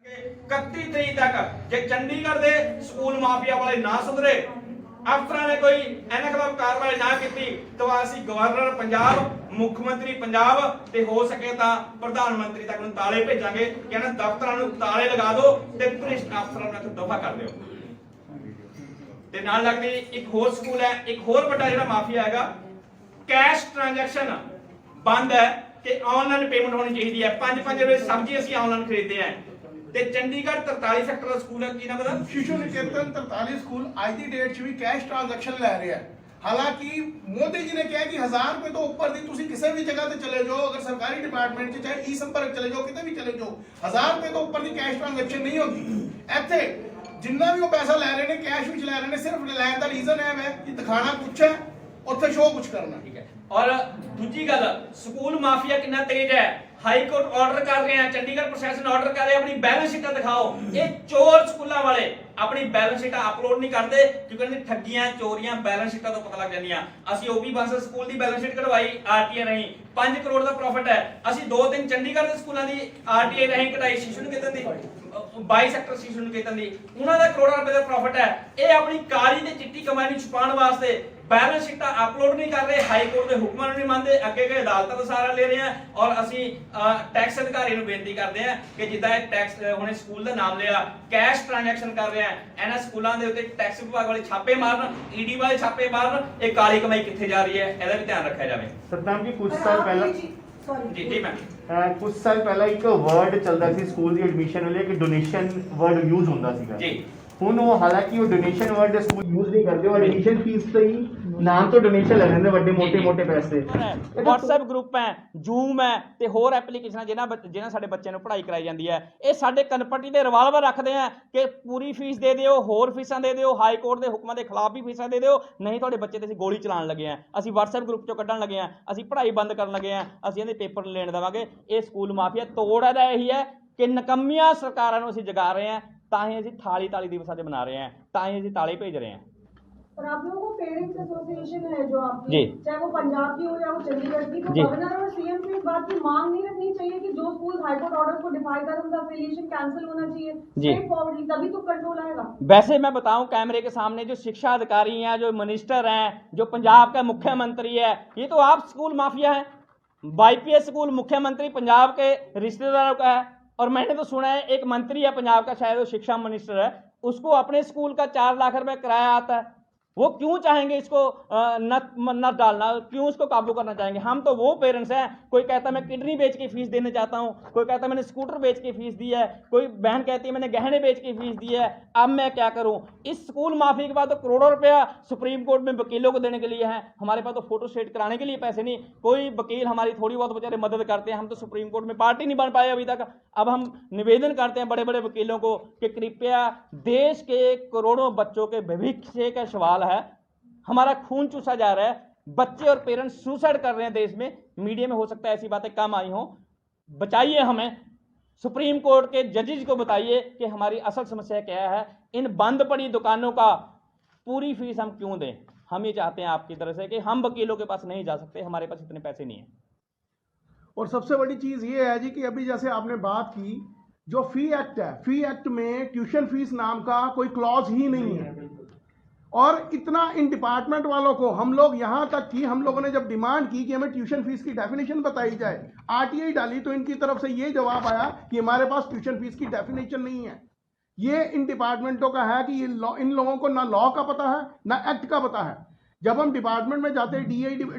31 तरीक तक जे चंडीगढ़ के स्कूल माफिया वाले ना सुधरे, अफसर ने कोई इन्हां खिलाफ कार्रवाई ना की तो असीं गवर्नर पंजाब, मुख्यमंत्री पंजाब ते हो सके तो प्रधानमंत्री तक ताले भेजांगे कि इन्हां दफ्तरां नूं ताले लगा दो ते भ्रिष्ट अफसरां नूं दफा कर दिओ। ते नाल लगदी एक होर स्कूल है, एक होर वड्डा जिहड़ा माफिया हैगा, कैश ट्रांजैक्शन बंद है कि ऑनलाइन पेमेंट होनी चाहिए है। 5-5 रुपए सब्जी असीं ऑनलाइन खरीदते हैं ते चंडीगढ़ 43 सैक्टर ਦਾ ਸਕੂਲ ਹੈ, ਕੀ ਨਾਮ ਹੈ? शिशु निकेतन 43 स्कूल आज की डेट च भी कैश ट्रांजैक्शन लै रहा है। हालांकि मोदी जी ने कहा कि 1000 रुपए तो ऊपर दी तुसी किसी भी जगह ते चले जाओ, अगर सरकारी डिपार्टमेंट च चाहे ई संपर्क चले जाओ, किते भी चले जाओ, 1000 रुपए तो ऊपर दी कैश ट्रांजैक्शन नहीं होगी। इत्थे जिन्ना भी वो पैसा लै रहे ने कैश विच लै रहे ने, सिर्फ लैन दा रीजन है कि दिखाना कुछ है, उत्थे शो कुछ करना। ठीक है। और दूसरी गल, स्कूल माफिया कितना तेज है, हाई कोर्ट ऑर्डर कर रहे हैं, चंडीगढ़ प्रशासन ऑर्डर कर रहे हैं अपनी बैलेंस शीट दिखाओ। ये चोर स्कूलों वाले अपनी बैलेंस शीट अपलोड नहीं करते क्योंकि इन्हें ठगियां चोरियां बैलेंस शीटा तो पता लग जांदियां। ਅਸੀਂ ओपी बस स्कूल ਦੀ बैलेंस शीट कढवाई आरटीए नहीं, 5 करोड़ ਦਾ प्रॉफिट है। ਅਸੀਂ 2 दिन चंडीगढ़ ਦੇ ਸਕੂਲਾਂ ਦੀ आरटीए नहीं कढाई, शिशु निकेतन ਦੀ 22 ਸੈਕਟਰ शिशु निकेतन ਦੀ, ਉਹਨਾਂ ਦਾ ਕਰੋੜਾਂ ਰੁਪਏ ਦਾ प्रॉफिट है। ਇਹ ਆਪਣੀ ਕਾਲੀ ਤੇ ਚਿੱਟੀ ਕਮਾਈ ਨੂੰ ਛੁਪਾਉਣ ਵਾਸਤੇ बैलेंस शीटा अपलोड नहीं कर रहे, हाई कोर्ट के हुक्मां नहीं मानते, अगे गए अदालतां का सहारा ले रहे हैं। और असी टैक्स अधिकारी ਨੂੰ बेनती करते हैं कि जिद्दां टैक्स हुणे स्कूल का नाम लिया, कैश ट्रांजैक्शन कर रहे हैं, इन्हां स्कूलों के उत्ते टैक्स विभाग वाले छापे मारन, ईडी वाले छापे मारन, ये काली कमाई कित्थे जा रही है, ਇਹਦਾ भी ध्यान रखा जाए। सतनाम जी कुछ साल पहला जी मैम कुछ साल पहला एक वर्ड चलता सी स्कूल दी एडमिशन वाले कि डोनेशन वर्ड यूज होंदा सीगा जी। ਹੁਣ ਉਹ ਹਾਲਾਂਕਿ ਉਹ ਡੋਨੇਸ਼ਨ ਵਰਡ ਸਕੂਲ ਯੂਜ਼ ਨਹੀਂ ਕਰਦੇ, ਉਹ ਐਡਮਿਸ਼ਨ ਫੀਸ ਤੇ ਹੀ ਨਾਮ ਤੋਂ ਡੋਨੇਸ਼ਨ ਲੈ ਲੈਂਦੇ ਵੱਡੇ ਮੋਟੇ ਪੈਸੇ। WhatsApp ਗਰੁੱਪ ਹੈ, Zoom ਹੈ ਤੇ ਹੋਰ ਐਪਲੀਕੇਸ਼ਨਾਂ ਜਿਹਨਾਂ ਸਾਡੇ ਬੱਚਿਆਂ ਨੂੰ ਪੜ੍ਹਾਈ ਕਰਾਈ ਜਾਂਦੀ ਹੈ, ਇਹ ਸਾਡੇ ਕਨਪੱਟੀ ਦੇ ਰਿਵਾਲਵਰ ਰੱਖਦੇ ਆ ਕਿ ਪੂਰੀ ਫੀਸ ਦੇ ਦਿਓ, ਹੋਰ ਫੀਸਾਂ ਦੇ ਦਿਓ, ਹਾਈ ਕੋਰਟ ਦੇ ਹੁਕਮਾਂ ਦੇ ਖਿਲਾਫ ਵੀ ਫੀਸਾਂ ਦੇ ਦਿਓ, ਨਹੀਂ ਤੁਹਾਡੇ ਬੱਚੇ ਤੇ ਅਸੀਂ ਗੋਲੀ ਚਲਾਉਣ ਲੱਗੇ ਆ, ਅਸੀਂ WhatsApp ਗਰੁੱਪ ਚੋਂ ਕੱਢਣ ਲੱਗੇ ਆ, ਅਸੀਂ ਪੜ੍ਹਾਈ ਬੰਦ ਕਰਨ ਲੱਗੇ ਆ, ਅਸੀਂ ਇਹਦੇ ਪੇਪਰ ਲੈਣ ਦੇਵਾਂਗੇ। ਇਹ ਸਕੂਲ ਮਾਫੀਆ ਤੋੜ ਇਹਦਾ ਇਹੀ ਹੈ ਕਿ ਨਕੰਮੀਆਂ ਸਰਕਾਰਾਂ ਨੂੰ ਅਸੀਂ ਜਗਾ ਰਹੇ ਹਾਂ, ਤਾਂ ਹੀ ਅਸੀਂ थाली दिवस आज मना रहे हैं, ताही ਅਸੀਂ ताले भेज रहे हैं। और आप लोगों को पेरेंट्स एसोसिएशन है जो आपकी, जी, चाहे वो पंजाब की हो या वो चंडीगढ़ की, तो गवर्नर और सीएम से इस बात की मांग नहीं रखनी चाहिए कि जो स्कूल हाईकोर्ट ऑर्डर को डिफाई कर उनका एफिलिएशन कैंसिल होना चाहिए स्ट्रेट फॉरवर्डली, तभी तो कंट्रोल आएगा। वैसे मैं बताऊं कैमरे के सामने जो शिक्षा अधिकारी हैं, जो मिनिस्टर हैं, जो पंजाब का मुख्यमंत्री है, ये तो आप स्कूल माफिया है। YPS स्कूल मुख्यमंत्री पंजाब के रिश्तेदारों का है, और मैंने तो सुना है एक मंत्री है पंजाब का, शायद वो शिक्षा मिनिस्टर है, उसको अपने स्कूल का 4 लाख रुपए किराया आता है। वो क्यों चाहेंगे इसको न डालना, क्यों इसको काबू करना चाहेंगे? हम तो वो पेरेंट्स हैं, कोई कहता मैं किडनी बेच के फीस देने चाहता हूँ, कोई कहता मैंने स्कूटर बेच के फीस दी है, कोई बहन कहती है मैंने गहने बेच के फीस दी है, अब मैं क्या करूँ? इस स्कूल माफी के बाद तो करोड़ों रुपया सुप्रीम कोर्ट में वकीलों को देने के लिए है, हमारे पास तो फोटो स्टेट कराने के लिए पैसे नहीं, कोई वकील हमारी थोड़ी बहुत बेचारे मदद करते हैं, हम तो सुप्रीम कोर्ट में पार्टी नहीं बन पाए अभी तक। अब हम निवेदन करते हैं बड़े बड़े वकीलों को कि कृपया, देश के करोड़ों बच्चों के भविष्य का सवाल है, हमारा खून चूसा जा रहा है, बच्चे और पेरेंट्स सुसाइड कर रहे हैं देश में, मीडिया में हो सकता है ऐसी बातें कम आई हों, बचाइए हमें, सुप्रीम कोर्ट के जजेस को बताइए कि हमारी असल समस्या क्या है, इन बंद पड़ी दुकानों का पूरी फीस हम क्यों दें? हम ये चाहते हैं आपकी तरफ से कि हम वकीलों के पास नहीं जा सकते, हमारे पास इतने पैसे नहीं है। और सबसे बड़ी चीज ये है जी कि अभी जैसे आपने बात की, जो फी एक्ट है, फी एक्ट में ट्यूशन फीस नाम का कोई क्लॉज ही नहीं है। और इतना इन डिपार्टमेंट वालों को हम लोग यहाँ तक कि हम लोगों ने जब डिमांड की कि हमें ट्यूशन फीस की डेफिनेशन बताई जाए, आरटीआई डाली, तो इनकी तरफ से ये जवाब आया कि हमारे पास ट्यूशन फीस की डेफिनेशन नहीं है। ये इन डिपार्टमेंटों का है कि ये इन लोगों को ना लॉ का पता है ना एक्ट का पता है। जब हम डिपार्टमेंट में जाते हैं,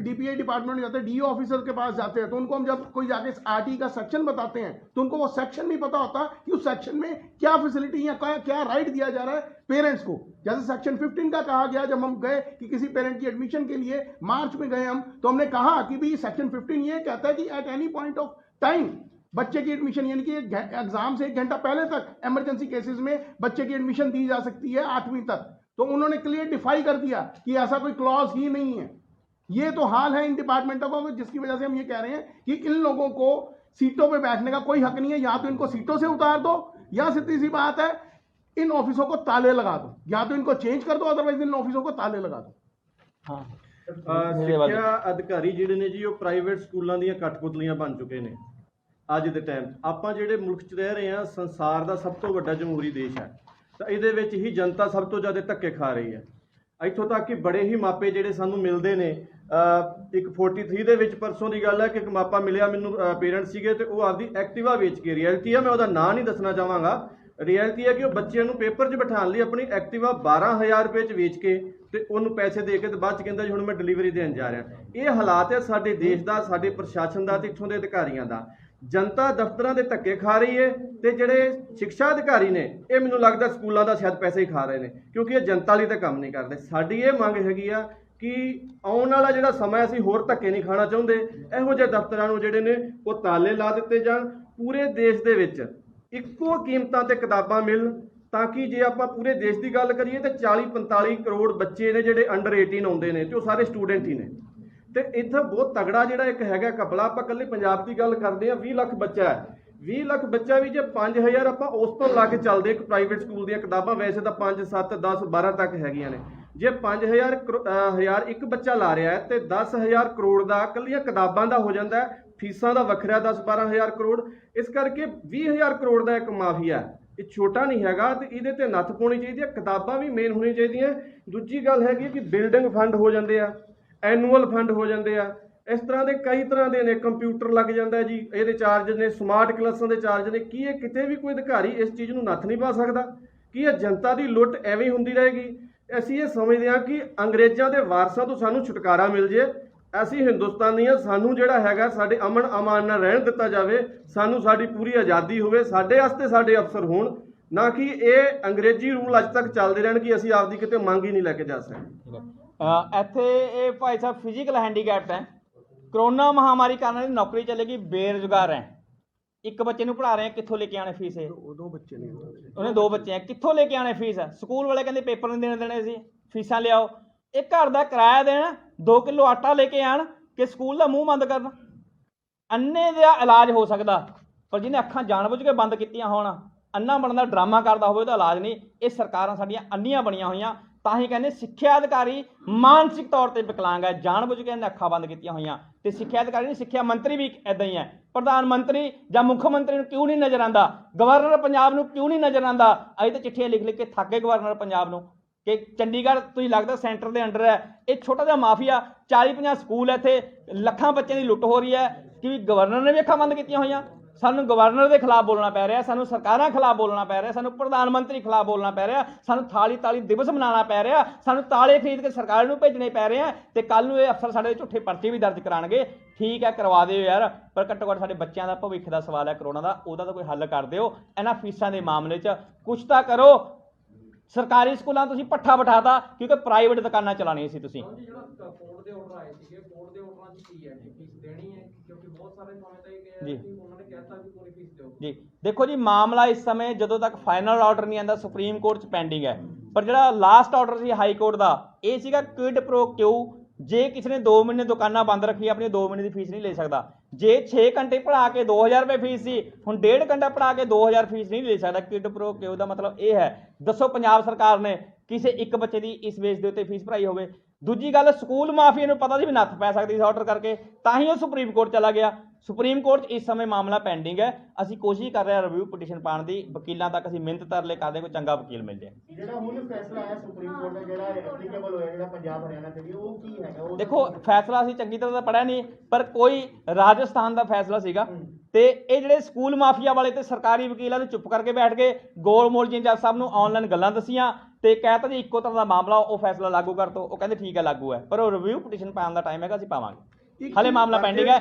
डीपीआई डिपार्टमेंट में जाते हैं, डीओ ऑफिसर के पास जाते हैं, तो उनको हम जब कोई जाके आरटी का सेक्शन बताते हैं तो उनको वो सेक्शन नहीं पता होता कि उस सेक्शन में क्या फैसिलिटी या क्या राइट दिया जा रहा है पेरेंट्स को। जैसे सेक्शन 15 का कहा गया, जब हम गए कि किसी पेरेंट की एडमिशन के लिए मार्च में गए हम, तो हमने कहा कि भाई सेक्शन 15 ये कहता है कि at any point of time बच्चे की एडमिशन, यानी कि एग्जाम से 1 घंटा पहले तक इमरजेंसी केसेस में बच्चे की एडमिशन दी जा सकती है 8वीं तक। तो उन्होंने क्लियर डिफाई कर दिया कि ऐसा कोई क्लॉज ही नहीं है। ये तो हाल है इन डिपार्टमेंटों का, जिसकी वजह से हम ये कह रहे हैं कि इन लोगों को सीटों पे बैठने का कोई हक नहीं है। या तो इनको सीटों से उतार दो, या सीधी सी बात है इन ऑफिसों को ताले लगा दो, या तो इनको चेंज कर दो, अदरवाइज इन ऑफिसों को ताले लगा दो। हाँ, ਸਿੱਖਿਆ ਅਧਿਕਾਰੀ ਜਿਹੜੇ ਨੇ ਜੀ ਉਹ ਪ੍ਰਾਈਵੇਟ ਸਕੂਲਾਂ ਦੀਆਂ ਕਠਪੁਤਲੀਆਂ ਬਣ ਚੁੱਕੇ ਨੇ। ਅੱਜ ਦੇ ਟਾਈਮ 'ਚ ਆਪਾਂ ਜਿਹੜੇ ਮੁਲਕ 'ਚ ਰਹਿ ਰਹੇ ਹਾਂ, ਸੰਸਾਰ ਦਾ ਸਭ ਤੋਂ ਵੱਡਾ ਜਮਹੂਰੀ ਦੇਸ਼ ਹੈ, ਤਾਂ ਇਹਦੇ ਵਿੱਚ ਹੀ ਜਨਤਾ ਸਭ ਤੋਂ ਜ਼ਿਆਦਾ ਧੱਕੇ ਖਾ ਰਹੀ ਹੈ। ਇੱਥੋਂ ਤੱਕ ਕਿ ਬੜੇ ਹੀ ਮਾਪੇ ਜਿਹੜੇ ਸਾਨੂੰ ਮਿਲਦੇ ਨੇ, ਇੱਕ 43 ਦੇ ਵਿੱਚ ਪਰਸੋਂ ਦੀ ਗੱਲ ਹੈ ਕਿ ਇੱਕ ਮਾਪਾ ਮਿਲਿਆ ਮੈਨੂੰ, ਪੇਰੈਂਟਸ ਸੀਗੇ ਤੇ ਉਹ ਆਪਦੀ ਐਕਟਿਵਾ ਵੇਚ ਕੇ, ਰਿਐਲਿਟੀ ਹੈ ਮੈਂ ਉਹਦਾ ਨਾਂ ਨਹੀਂ ਦੱਸਣਾ ਚਾਹਾਂਗਾ, ਰਿਐਲਿਟੀ ਹੈ ਕਿ ਉਹ ਬੱਚਿਆਂ ਨੂੰ ਪੇਪਰ 'ਚ ਬਿਠਾਉਣ ਲਈ ਆਪਣੀ ਐਕਟਿਵਾ 12,000 ਰੁਪਏ 'ਚ ਵੇਚ ਕੇ ਤੇ ਉਹਨੂੰ ਪੈਸੇ ਦੇ ਕੇ ਤੇ ਬਾਅਦ 'ਚ ਕਹਿੰਦਾ ਜੀ ਹੁਣ ਮੈਂ ਡਿਲੀਵਰੀ ਦੇਣ ਜਾ ਰਿਹਾ। ਇਹ ਹਾਲਾਤ ਹੈ ਸਾਡੇ ਦੇਸ਼ ਦਾ, ਸਾਡੇ ਪ੍ਰਸ਼ਾਸਨ ਦਾ ਤੇ ਇੱਥੋਂ ਦੇ ਅਧਿਕਾਰੀਆਂ ਦਾ। ਜਨਤਾ ਦਫ਼ਤਰਾਂ ਦੇ ਧੱਕੇ ਖਾ ਰਹੀ ਹੈ ਤੇ ਜਿਹੜੇ ਸਿੱਖਿਆ ਅਧਿਕਾਰੀ ਨੇ, ਇਹ ਮੈਨੂੰ ਲੱਗਦਾ ਸਕੂਲਾਂ ਦਾ ਸ਼ਾਇਦ ਪੈਸੇ ਹੀ ਖਾ ਰਹੇ ਨੇ, ਕਿਉਂਕਿ ਇਹ ਜਨਤਾ ਲਈ ਤਾਂ ਕੰਮ ਨਹੀਂ ਕਰਦੇ। ਸਾਡੀ ਇਹ ਮੰਗ ਹੈਗੀ ਆ ਕਿ ਆਉਣ ਵਾਲਾ ਜਿਹੜਾ ਸਮਾਂ, ਅਸੀਂ ਹੋਰ ਧੱਕੇ ਨਹੀਂ ਖਾਣਾ ਚਾਹੁੰਦੇ। ਇਹੋ ਜਿਹੇ ਦਫ਼ਤਰਾਂ ਨੂੰ ਜਿਹੜੇ ਨੇ ਉਹ ਤਾਲੇ ਲਾ ਦਿੱਤੇ ਜਾਣ। ਪੂਰੇ ਦੇਸ਼ ਦੇ ਵਿੱਚ ਇੱਕੋ ਕੀਮਤਾਂ ਤੇ ਕਿਤਾਬਾਂ ਮਿਲਣ, ਤਾਂ ਕਿ ਜੇ ਆਪਾਂ ਪੂਰੇ ਦੇਸ਼ ਦੀ ਗੱਲ ਕਰੀਏ ਤਾਂ 40-45 ਕਰੋੜ ਬੱਚੇ ਨੇ ਜਿਹੜੇ ਅੰਡਰ 18 ਆਉਂਦੇ ਨੇ ਤੇ ਉਹ ਸਾਰੇ ਸਟੂਡੈਂਟ ਹੀ ਨੇ। ਤੇ ਇੱਥੇ ਬਹੁਤ ਤਗੜਾ ਜਿਹੜਾ ਇੱਕ ਹੈਗਾ ਕਪਲਾ, ਆਪਾਂ ਇਕੱਲੇ ਪੰਜਾਬ ਦੀ ਗੱਲ ਕਰਦੇ ਹਾਂ, 20 ਲੱਖ ਬੱਚਾ ਹੈ। 20 ਲੱਖ ਬੱਚਾ ਵੀ ਜੇ 5,000 ਆਪਾਂ ਉਸ ਤੋਂ ਲਾ ਕੇ ਚੱਲਦੇ, ਇੱਕ ਪ੍ਰਾਈਵੇਟ ਸਕੂਲ ਦੀਆਂ ਕਿਤਾਬਾਂ ਵੈਸੇ ਤਾਂ 5, 7, 10, 12 ਤੱਕ ਹੈਗੀਆਂ ਨੇ, ਜੇ 5,000 ਇੱਕ ਬੱਚਾ ਲਾ ਰਿਹਾ ਹੈ ਤੇ 10,000 ਕਰੋੜ ਦਾ ਇਕੱਲੀਆਂ ਕਿਤਾਬਾਂ ਦਾ ਹੋ ਜਾਂਦਾ ਹੈ, ਫੀਸਾਂ ਦਾ ਵੱਖਰਾ 10-12,000 ਕਰੋੜ। ਇਸ ਕਰਕੇ 20,000 ਕਰੋੜ ਦਾ ਇੱਕ ਮਾਫੀਆ, ਇਹ ਛੋਟਾ ਨਹੀਂ ਹੈਗਾ ਤੇ ਇਹਦੇ ਤੇ ਨੱਥ ਪਾਉਣੀ ਚਾਹੀਦੀ ਹੈ। ਕਿਤਾਬਾਂ ਵੀ ਮੇਨ ਹੋਣੀਆਂ ਚਾਹੀਦੀਆਂ। ਦੂਜੀ ਗੱਲ ਹੈਗੀ ਕਿ ਬਿਲਡਿੰਗ ਫੰਡ ਹੋ ਜਾਂਦੇ ਆ, ਐਨੂਅਲ ਫੰਡ ਹੋ ਜਾਂਦੇ ਆ, ਇਸ ਤਰ੍ਹਾਂ ਦੇ ਕਈ ਤਰ੍ਹਾਂ ਦੇ ਨੇ, ਕੰਪਿਊਟਰ ਲੱਗ ਜਾਂਦਾ ਜੀ, ਇਹਦੇ ਚਾਰਜ ਨੇ, ਸਮਾਰਟ ਕਲਾਸਾਂ ਦੇ ਚਾਰਜ ਨੇ। ਕੀ ਇਹ ਕਿਤੇ ਵੀ ਕੋਈ ਅਧਿਕਾਰੀ ਇਸ ਚੀਜ਼ ਨੂੰ ਨੱਥ ਨਹੀਂ ਪਾ ਸਕਦਾ? ਕੀ ਇਹ ਜਨਤਾ ਦੀ ਲੁੱਟ ਐਵੇਂ ਹੀ ਹੁੰਦੀ ਰਹੇਗੀ? ਅਸੀਂ ਇਹ ਸਮਝਦੇ ਹਾਂ ਕਿ ਅੰਗਰੇਜ਼ਾਂ ਦੇ ਵਾਰਸਾਂ ਤੋਂ ਸਾਨੂੰ ਛੁਟਕਾਰਾ ਮਿਲ ਜੇ। ਅਸੀਂ ਹਿੰਦੁਸਤਾਨੀ ਹਾਂ, ਸਾਨੂੰ ਜਿਹੜਾ ਹੈਗਾ ਸਾਡੇ ਅਮਨ ਅਮਾਨ ਨਾਲ ਰਹਿਣ ਦਿੱਤਾ ਜਾਵੇ, ਸਾਨੂੰ ਸਾਡੀ ਪੂਰੀ ਆਜ਼ਾਦੀ ਹੋਵੇ, ਸਾਡੇ ਵਾਸਤੇ ਸਾਡੇ ਅਫਸਰ ਹੋਣ, ਨਾ ਕਿ ਇਹ ਅੰਗਰੇਜ਼ੀ ਰੂਲ ਅੱਜ ਤੱਕ ਚੱਲਦੇ ਰਹਿਣ ਕਿ ਅਸੀਂ ਆਪਦੀ ਕਿਤੇ ਮੰਗ ਹੀ ਨਹੀਂ ਲੈ ਕੇ ਜਾ ਸਕਦੇ। ਇੱਥੇ ਇਹ ਭਾਈ ਸਾਹਿਬ ਫਿਜ਼ੀਕਲ ਹੈਂਡੀਕੈਪਟ ਹੈ, ਕਰੋਨਾ ਮਹਾਮਾਰੀ ਕਾਰਨ ਨੌਕਰੀ ਚਲੇਗੀ, ਬੇਰੁਜ਼ਗਾਰ ਹੈ, ਇੱਕ ਬੱਚੇ ਨੂੰ ਪੜ੍ਹਾ ਰਹੇ ਆ, ਕਿੱਥੋਂ ਲੈ ਕੇ ਆਣੇ ਫੀਸ? ਦੋ ਬੱਚੇ ਨੇ, ਉਹਨੇ 2 ਬੱਚੇ ਆ, ਕਿੱਥੋਂ ਲੈ ਕੇ ਆਣੇ ਫੀਸ? ਸਕੂਲ ਵਾਲੇ ਕਹਿੰਦੇ ਪੇਪਰ ਨਹੀਂ ਦੇਣੇ ਸੀ, ਫੀਸਾਂ ਲਿਆਓ। ਇਹ ਘਰ ਦਾ ਕਿਰਾਇਆ ਦੇਣ, 2 ਕਿਲੋ ਆਟਾ ਲੈ ਕੇ ਆਣ ਕਿ ਸਕੂਲ ਦਾ ਮੂੰਹ ਬੰਦ ਕਰਨ। ਅੰਨੇ ਦਾ ਇਲਾਜ ਹੋ ਸਕਦਾ, ਪਰ ਜਿਹਨੇ ਅੱਖਾਂ ਜਾਣਬੁੱਝ ਕੇ ਬੰਦ ਕੀਤੀਆਂ ਹੋਣ, ਅੰਨਾ ਬਣਨ ਦਾ ਡਰਾਮਾ ਕਰਦਾ ਹੋਵੇ, ਉਹਦਾ ਇਲਾਜ ਨਹੀਂ। ਇਹ ਸਰਕਾਰਾਂ ਸਾਡੀਆਂ ਅੰਨੀਆਂ ਬਣੀਆਂ ਹੋਈਆਂ। ਤਾਂ ਹੀ ਕਹਿੰਦੇ ਸਿੱਖਿਆ ਅਧਿਕਾਰੀ ਮਾਨਸਿਕ ਤੌਰ ਤੇ ਵਿਕਲਾਂਗ ਹੈ, ਜਾਣਬੁੱਝ ਕੇ ਇਹਨੇ ਅੱਖਾਂ ਬੰਦ ਕੀਤੀਆਂ ਹੋਈਆਂ। ਤੇ ਸਿੱਖਿਆ ਅਧਿਕਾਰੀ ਨਹੀਂ, ਸਿੱਖਿਆ ਮੰਤਰੀ ਵੀ ਇੱਦਾਂ ਹੀ ਹੈ। ਪ੍ਰਧਾਨ ਮੰਤਰੀ ਜਾਂ ਮੁੱਖ ਮੰਤਰੀ ਨੂੰ ਕਿਉਂ ਨਹੀਂ ਨਜ਼ਰ ਆਉਂਦਾ? ਗਵਰਨਰ ਪੰਜਾਬ ਨੂੰ ਕਿਉਂ ਨਹੀਂ ਨਜ਼ਰ ਆਉਂਦਾ? ਅਸੀਂ ਤਾਂ ਚਿੱਠੀਆਂ ਲਿਖ ਲਿਖ ਕੇ ਥੱਕ ਗਏ ਗਵਰਨਰ ਪੰਜਾਬ ਨੂੰ ਕਿ ਚੰਡੀਗੜ੍ਹ ਤੁਸੀਂ ਲੱਗਦਾ ਸੈਂਟਰ ਦੇ ਅੰਡਰ ਹੈ। ਇਹ ਛੋਟਾ ਜਿਹਾ ਮਾਫੀਆ, 40-50 ਸਕੂਲ ਹੈ ਇੱਥੇ, ਲੱਖਾਂ ਬੱਚਿਆਂ ਦੀ ਲੁੱਟ ਹੋ ਰਹੀ ਹੈ। ਕਿ ਗਵਰਨਰ ਨੇ ਵੀ ਅੱਖਾਂ ਬੰਦ ਕੀਤੀਆਂ ਹੋਈਆਂ। ਸਾਨੂੰ ਗਵਰਨਰ ਦੇ ਖਿਲਾਫ ਬੋਲਣਾ ਪੈ ਰਿਹਾ, ਸਾਨੂੰ ਸਰਕਾਰਾਂ ਖਿਲਾਫ ਬੋਲਣਾ ਪੈ ਰਿਹਾ, ਸਾਨੂੰ ਪ੍ਰਧਾਨ ਮੰਤਰੀ ਖਿਲਾਫ ਬੋਲਣਾ ਪੈ ਰਿਹਾ, ਸਾਨੂੰ ਤਾਲੀ ਦਿਵਸ ਮਨਾਉਣਾ ਪੈ ਰਿਹਾ, ਸਾਨੂੰ ਤਾਲੇ ਖਰੀਦ ਕੇ ਸਰਕਾਰ ਨੂੰ ਭੇਜਣੇ ਪੈ ਰਹੇ ਆ। ਤੇ ਕੱਲ ਨੂੰ ਇਹ ਅਫਸਰ ਸਾਡੇ ਝੂਠੇ ਪਰਚੇ ਵੀ ਦਰਜ ਕਰਾਉਣਗੇ। ਠੀਕ ਹੈ, ਕਰਵਾ ਦਿਓ ਯਾਰ, ਪਰ ਘੱਟੋ ਘੱਟ ਸਾਡੇ ਬੱਚਿਆਂ ਦਾ ਭਵਿੱਖ ਦਾ ਸਵਾਲ ਹੈ ਕਰੋਨਾ ਦਾ, ਉਹਦਾ ਤਾਂ ਕੋਈ ਹੱਲ ਕਰ ਦਿਓ। ਇਹਨਾਂ ਫੀਸਾਂ ਦੇ ਮਾਮਲੇ 'ਚ ਕੁਛ ਤਾਂ ਕਰੋ। ਸਰਕਾਰੀ ਸਕੂਲਾਂ ਤੁਸੀਂ ਪੱਠਾ ਬਿਠਾਤਾ ਕਿਉਂਕਿ ਪ੍ਰਾਈਵੇਟ ਦੁਕਾਨਾਂ ਚਲਾਉਣੀਆਂ ਸੀ ਤੁਸੀਂ। ਕੋਰਟ ਦੇ ਆਰਡਰ ਆਏ ਸੀਗੇ, ਕੋਰਟ ਦੇ ਆਰਡਰਾਂ 'ਚ ਕੀ ਹੈ ਜੀ? ਫੀਸ ਦੇਣੀ ਹੈ, ਕਿਉਂਕਿ ਬਹੁਤ ਸਾਰੇ ਸਮੇਂ ਤੱਕ ਇਹ ਗਿਆ ਕਿ ਉਹਨਾਂ ਨੇ ਕਹਿਤਾ ਵੀ ਪੂਰੀ ਫੀਸ ਦਿਓ ਜੀ। ਦੇਖੋ ਜੀ, ਮਾਮਲਾ ਇਸ ਸਮੇਂ ਜਦੋਂ ਤੱਕ ਫਾਈਨਲ ਆਰਡਰ ਨਹੀਂ ਆਉਂਦਾ ਸੁਪਰੀਮ ਕੋਰਟ 'ਚ ਪੈਂਡਿੰਗ ਹੈ। ਪਰ ਜਿਹੜਾ ਲਾਸਟ ਆਰਡਰ ਸੀ ਹਾਈ ਕੋਰਟ ਦਾ, ਇਹ ਸੀਗਾ ਕਿਡ ਪ੍ਰੋ ਕਿਊ। ਜੇ ਕਿਸੇ ਨੇ 2 ਮਹੀਨੇ ਦੁਕਾਨਾਂ ਬੰਦ ਰੱਖੀ, ਆਪਣੀ 2 ਮਹੀਨੇ ਦੀ ਫੀਸ ਨਹੀਂ ਲੈ ਸਕਦਾ। ਜੇ 6 ਘੰਟੇ ਪੜ੍ਹਾ ਕੇ 2,000 ਰੁਪਏ ਫੀਸ ਸੀ, ਹੁਣ 1.5 ਘੰਟਾ ਪੜ੍ਹਾ ਕੇ 2,000 ਫੀਸ ਨਹੀਂ ਲੈ ਸਕਦਾ। ਕਿਡ ਪ੍ਰੋ ਕਿਊ ਦਾ ਮਤਲਬ ਇਹ ਹੈ। ਦੱਸੋ ਪੰਜਾਬ ਸਰਕਾਰ ਨੇ ਕਿਸੇ ਇੱਕ ਬੱਚੇ ਦੀ ਇਸ ਬੇਸ ਦੇ ਉੱਤੇ ਫੀਸ ਭਰਾਈ ਹੋਵੇ? ਦੂਜੀ ਗੱਲ, ਸਕੂਲ ਮਾਫੀਆ ਨੂੰ ਪਤਾ ਸੀ ਵੀ ਨੱਥ ਪੈ ਸਕਦੀ ਸੀ ਆਰਡਰ ਕਰਕੇ, ਤਾਂ ਹੀ ਉਹ ਸੁਪਰੀਮ ਕੋਰਟ ਚਲਾ ਗਿਆ। ਸੁਪਰੀਮ ਕੋਰਟ 'ਚ ਇਸ ਸਮੇਂ ਮਾਮਲਾ ਪੈਂਡਿੰਗ ਹੈ। ਅਸੀਂ ਕੋਸ਼ਿਸ਼ ਕਰ ਰਹੇ ਹਾਂ ਰਿਵਿਊ ਪਟੀਸ਼ਨ ਪਾਉਣ ਦੀ, ਵਕੀਲਾਂ ਤੱਕ ਅਸੀਂ ਮਿਹਨਤ ਤਰਲੇ ਕਰਦੇ, ਕੋਈ ਚੰਗਾ ਵਕੀਲ ਮਿਲ ਜਾਏ। ਜਿਹੜਾ ਹੁਣ ਫੈਸਲਾ ਆਇਆ ਸੁਪਰੀਮ ਕੋਰਟ ਦਾ, ਜਿਹੜਾ ਐਪਲੀਕੇਬਲ ਹੋਇਆ ਜਿਹੜਾ ਪੰਜਾਬ ਹਰਿਆਣਾ ਤੇ ਵੀ, ਉਹ ਕੀ ਹੈਗਾ? ਉਹ ਦੇਖੋ, ਫੈਸਲਾ ਅਸੀਂ ਚੰਗੀ ਤਰ੍ਹਾਂ ਤਾਂ ਪੜ੍ਹਿਆ ਨਹੀਂ, ਪਰ ਕੋਈ ਰਾਜਸਥਾਨ ਦਾ ਫੈਸਲਾ ਸੀਗਾ। ਤੇ ਇਹ ਜਿਹੜੇ ਸਕੂਲ ਮਾਫੀਆ ਵਾਲੇ ਤੇ ਸਰਕਾਰੀ ਵਕੀਲਾਂ ਨੇ ਚੁੱਪ ਕਰਕੇ ਬੈਠ ਗਏ, ਗੋਲ-ਮੋਲ ਜੀ ਜੱਜ ਸਾਹਿਬ ਨੂੰ ਆਨਲਾਈਨ ਗੱਲਾਂ ਦੱਸੀਆਂ ਤੇ ਕਹਿਤਾ ਜੀ ਇੱਕੋ ਤਰ੍ਹਾਂ ਦਾ ਮਾਮਲਾ, ਉਹ ਫੈਸਲਾ ਲਾਗੂ ਕਰ ਦੋ। ਉਹ ਕਹਿੰਦੇ ਠੀਕ ਹੈ ਲਾਗੂ ਹੈ, ਪਰ ਉਹ ਰਿਵਿਊ ਪਟੀਸ਼ਨ ਪਾਉਣ ਦਾ ਟਾਈਮ ਹੈਗਾ, ਅਸੀਂ ਪਾਵਾਂਗੇ। ਹਲੇ ਮਾਮਲਾ ਪੈਂਡਿੰਗ ਹੈ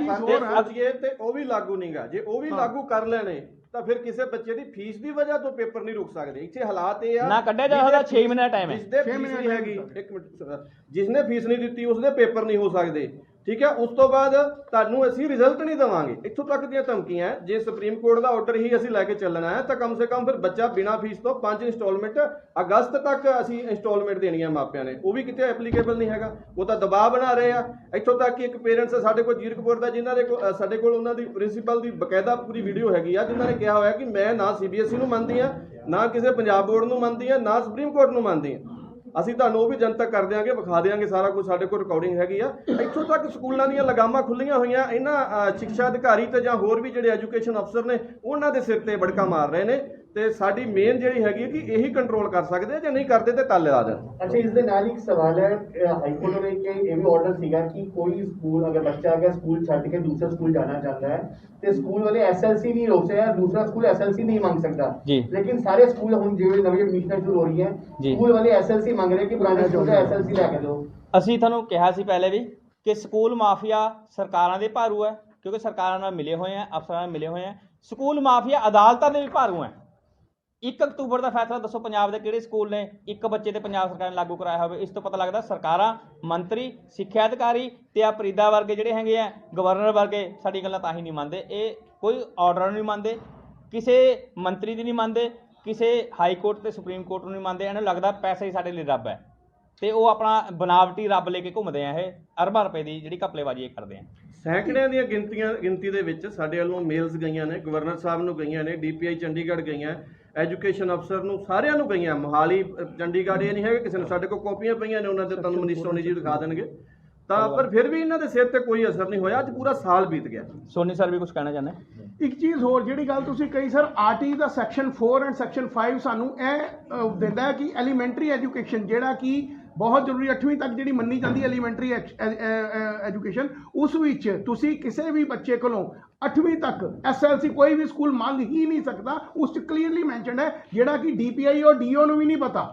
ਤੇ ਉਹ ਵੀ ਲਾਗੂ ਨਹੀਂਗਾ। ਜੇ ਉਹ ਵੀ ਲਾਗੂ ਕਰ ਲੈਣੇ ਤਾਂ ਫਿਰ ਕਿਸੇ ਬੱਚੇ ਦੀ ਫੀਸ ਦੀ ਵਜ੍ਹਾ ਤੋਂ ਪੇਪਰ ਨਹੀਂ ਰੁਕ ਸਕਦੇ। ਇੱਥੇ ਹਾਲਾਤ ਇਹ ਆ ਨਾ ਕੱਢਿਆ ਜਾ ਸਕਦਾ, 6 ਮਹੀਨੇ ਦਾ ਟਾਈਮ ਹੈ। ਜਿਸਦੇ ਫੀਸ ਨਹੀਂ ਹੈਗੀ, ਇੱਕ ਮਿੰਟ, ਜਿਸਨੇ ਫੀਸ ਨਹੀਂ ਦਿੱਤੀ ਉਸਦੇ ਪੇਪਰ ਨਹੀਂ ਹੋ ਸਕਦੇ। ਠੀਕ ਹੈ, ਉਸ ਤੋਂ ਬਾਅਦ ਤੁਹਾਨੂੰ ਅਸੀਂ ਰਿਜ਼ਲਟ ਨਹੀਂ ਦੇਵਾਂਗੇ। ਇੱਥੋਂ ਤੱਕ ਦੀਆਂ ਧਮਕੀਆਂ। ਜੇ ਸੁਪਰੀਮ ਕੋਰਟ ਦਾ ਆਰਡਰ ਹੀ ਅਸੀਂ ਲੈ ਕੇ ਚੱਲਣਾ ਹੈ ਤਾਂ ਕਮ ਸੇ ਕਮ ਫਿਰ ਬੱਚਾ ਬਿਨਾਂ ਫੀਸ ਤੋਂ 5 ਇੰਸਟਾਲਮੈਂਟ ਅਗਸਤ ਤੱਕ ਅਸੀਂ ਇੰਸਟਾਲਮੈਂਟ ਦੇਣੀਆਂ ਮਾਪਿਆਂ ਨੇ, ਉਹ ਵੀ ਕਿਤੇ ਐਪਲੀਕੇਬਲ ਨਹੀਂ ਹੈਗਾ। ਉਹ ਤਾਂ ਦਬਾਅ ਬਣਾ ਰਹੇ ਆ। ਇੱਥੋਂ ਤੱਕ ਕਿ ਇੱਕ ਪੇਰੈਂਟਸ ਸਾਡੇ ਕੋਲ ਜੀਰਕਪੁਰ ਦਾ, ਜਿਨ੍ਹਾਂ ਦੇ ਸਾਡੇ ਕੋਲ ਉਹਨਾਂ ਦੀ ਪ੍ਰਿੰਸੀਪਲ ਦੀ ਬਕਾਇਦਾ ਪੂਰੀ ਵੀਡੀਓ ਹੈਗੀ ਆ, ਜਿਨ੍ਹਾਂ ਨੇ ਕਿਹਾ ਹੋਇਆ ਕਿ ਮੈਂ ਨਾ CBSE ਨੂੰ ਮੰਨਦੀ ਹਾਂ, ਨਾ ਕਿਸੇ ਪੰਜਾਬ ਬੋਰਡ ਨੂੰ ਮੰਨਦੀ ਹਾਂ, ਨਾ ਸੁਪਰੀਮ ਕੋਰਟ ਨੂੰ ਮੰਨਦੀ ਹਾਂ। ਅਸੀਂ ਤੁਹਾਨੂੰ ਉਹ ਵੀ ਜਨਤਕ ਕਰ ਦਿਆਂਗੇ, ਵਿਖਾ ਦਿਆਂਗੇ ਸਾਰਾ ਕੁਝ, ਸਾਡੇ ਕੋਲ ਰਿਕਾਰਡਿੰਗ ਹੈਗੀ ਆ। ਇੱਥੋਂ ਤੱਕ ਸਕੂਲਾਂ ਦੀਆਂ ਲਗਾਮਾਂ ਖੁੱਲੀਆਂ ਹੋਈਆਂ, ਇਹਨਾਂ ਸਿੱਖਿਆ ਅਧਿਕਾਰੀ ਤੇ ਜਾਂ ਹੋਰ ਵੀ ਜਿਹੜੇ ਐਜੂਕੇਸ਼ਨ ਅਫਸਰ ਨੇ ਉਹਨਾਂ ਦੇ ਸਿਰ ਤੇ ਬੜਕਾ ਮਾਰ ਰਹੇ ਨੇ। ਤੇ ਸਾਡੀ ਮੇਨ ਜਿਹੜੀ ਹੈਗੀ ਕਿ ਇਹੀ ਕੰਟਰੋਲ ਕਰ ਸਕਦੇ ਆ, ਜੇ ਨਹੀਂ ਕਰਦੇ ਤੇ ਤਾਲੇ ਲਾ ਦੇਣ। अच्छा, इस दे नाल एक सवाल है, हाईकोर्ट ने एक ये भी ऑर्डर सीगा कि कोई स्कूल अगर बच्चा अगर स्कूल छੱਡ के दूसरा स्कूल जाना चाहता है तो स्कूल वाले एसएलसी नहीं रोक सकते, दूसरा स्कूल एसएलसी नहीं मांग सकता जी। लेकिन सारे स्कूल हम जो नवी एडमिशन शुरू हो रही है जी। स्कूल वाले एसएलसी मांग रहे हैं कि पुराने स्कूल का एसएलसी लेके दो। ਅਸੀਂ ਤੁਹਾਨੂੰ ਕਿਹਾ ਸੀ ਪਹਿਲੇ ਵੀ ਕਿ ਸਕੂਲ ਮਾਫੀਆ ਸਰਕਾਰਾਂ ਦੇ ਭਾਰੂ ਹੈ, ਕਿਉਂਕਿ ਸਰਕਾਰਾਂ ਨਾਲ ਮਿਲੇ ਹੋਏ ਆ, ਅਫਸਰਾਂ ਨਾਲ ਮਿਲੇ ਹੋਏ ਆ। ਸਕੂਲ ਮਾਫੀਆ ਅਦਾਲਤਾਂ ਦੇ ਵੀ ਭਾਰੂ ਹੈ। 1 ਅਕਤੂਬਰ ਦਾ ਫੈਸਲਾ ਦੱਸੋ ਪੰਜਾਬ ਦੇ ਕਿਹੜੇ ਸਕੂਲ ਨੇ ਇੱਕ ਬੱਚੇ ਤੇ ਪੰਜਾਬ ਸਰਕਾਰ ਨੇ ਲਾਗੂ ਕਰਾਇਆ ਹੋਵੇ? ਇਸ ਤੋਂ ਪਤਾ ਲੱਗਦਾ ਸਰਕਾਰਾਂ, ਮੰਤਰੀ, ਸਿੱਖਿਆ ਅਧਿਕਾਰੀ ਤੇ ਆ ਪ੍ਰੀਦਾ ਵਰਗੇ ਜਿਹੜੇ ਹੈਗੇ ਆ, ਗਵਰਨਰ ਵਰਗੇ ਸਾਡੀ ਗੱਲਾਂ ਤਾਂ ਹੀ ਨਹੀਂ ਮੰਨਦੇ। ਇਹ ਕੋਈ ਆਰਡਰ ਨਹੀਂ ਮੰਨਦੇ, ਕਿਸੇ ਮੰਤਰੀ ਦੀ ਨਹੀਂ ਮੰਨਦੇ, ਕਿਸੇ ਹਾਈ ਕੋਰਟ ਤੇ ਸੁਪਰੀਮ ਕੋਰਟ ਨੂੰ ਨਹੀਂ ਮੰਨਦੇ। ਇਹਨਾਂ ਨੂੰ ਲੱਗਦਾ ਪੈਸਾ ਹੀ ਸਾਡੇ ਲਈ ਰੱਬ ਹੈ ਤੇ ਉਹ ਆਪਣਾ ਬਨਾਵਟੀ ਰੱਬ ਲੈ ਕੇ ਘੁੰਮਦੇ ਆ। ਇਹ ਅਰਬਾਂ ਰੁਪਏ ਦੀ ਜਿਹੜੀ ਘਪਲੇਬਾਜ਼ੀ ਇਹ ਕਰਦੇ ਆ। ਸੈਂਕੜਿਆਂ ਦੀਆਂ ਗਿਣਤੀ ਦੇ ਵਿੱਚ ਸਾਡੇ ਵੱਲੋਂ ਮੇਲਸ ਗਈਆਂ ਨੇ, ਗਵਰਨਰ ਸਾਹਿਬ ਨੂੰ ਗਈਆਂ ਨੇ, ਡੀਪੀਆਈ ਚੰਡੀਗੜ੍ਹ ਗਈਆਂ, ਐਜੂਕੇਸ਼ਨ ਅਫਸਰ ਨੂੰ, ਸਾਰਿਆਂ ਨੂੰ ਗਈਆਂ। ਮੋਹਾਲੀ, ਚੰਡੀਗੜ੍ਹ, ਇਹ ਨਹੀਂ ਹੈਗਾ ਕਿਸੇ ਨੂੰ। ਸਾਡੇ ਕੋਲ ਕਾਪੀਆਂ ਪਈਆਂ ਨੇ, ਉਹਨਾਂ ਦੇ ਤੁਹਾਨੂੰ ਮਨੀਸ਼ ਸੋਨੀ ਜੀ ਦਿਖਾ ਦੇਣਗੇ। ਤਾਂ ਪਰ ਫਿਰ ਵੀ ਇਹਨਾਂ ਦੇ ਸਿਰ ਤੇ ਕੋਈ ਅਸਰ ਨਹੀਂ ਹੋਇਆ। ਅੱਜ ਪੂਰਾ ਸਾਲ ਬੀਤ ਗਿਆ। ਸੋਨੀ ਸਰ ਵੀ ਕੁਝ ਕਹਿਣਾ ਚਾਹੁੰਦੇ? ਇੱਕ ਚੀਜ਼ ਹੋਰ ਜਿਹੜੀ ਗੱਲ ਤੁਸੀਂ ਕਹੀ ਸਰ, ਆਰਟੀ ਦਾ ਸੈਕਸ਼ਨ 4 ਐਂਡ ਸੈਕਸ਼ਨ 5 ਸਾਨੂੰ ਇਹ ਦਿੰਦਾ ਹੈ ਕਿ ਐਲੀਮੈਂਟਰੀ ਐਜੂਕੇਸ਼ਨ ਜਿਹੜਾ ਕਿ ਬਹੁਤ ਜ਼ਰੂਰੀ 8ਵੀਂ ਤੱਕ ਜਿਹੜੀ ਮੰਨੀ ਜਾਂਦੀ ਐਲੀਮੈਂਟਰੀ ਐਜੂਕੇਸ਼ਨ, ਉਸ ਵਿੱਚ ਤੁਸੀਂ ਕਿਸੇ ਵੀ ਬੱਚੇ ਕੋਲੋਂ 8ਵੀਂ ਤੱਕ ਐਸਐਲਸੀ ਕੋਈ ਵੀ ਸਕੂਲ ਮੰਗ ਹੀ ਨਹੀਂ ਸਕਦਾ। ਉਸ 'ਚ ਕਲੀਅਰਲੀ ਮੈਂਸ਼ਨਡ ਹੈ, ਜਿਹੜਾ ਕਿ ਡੀਪੀਆਈ ਔਰ ਡੀਓ ਨੂੰ ਵੀ ਨਹੀਂ ਪਤਾ।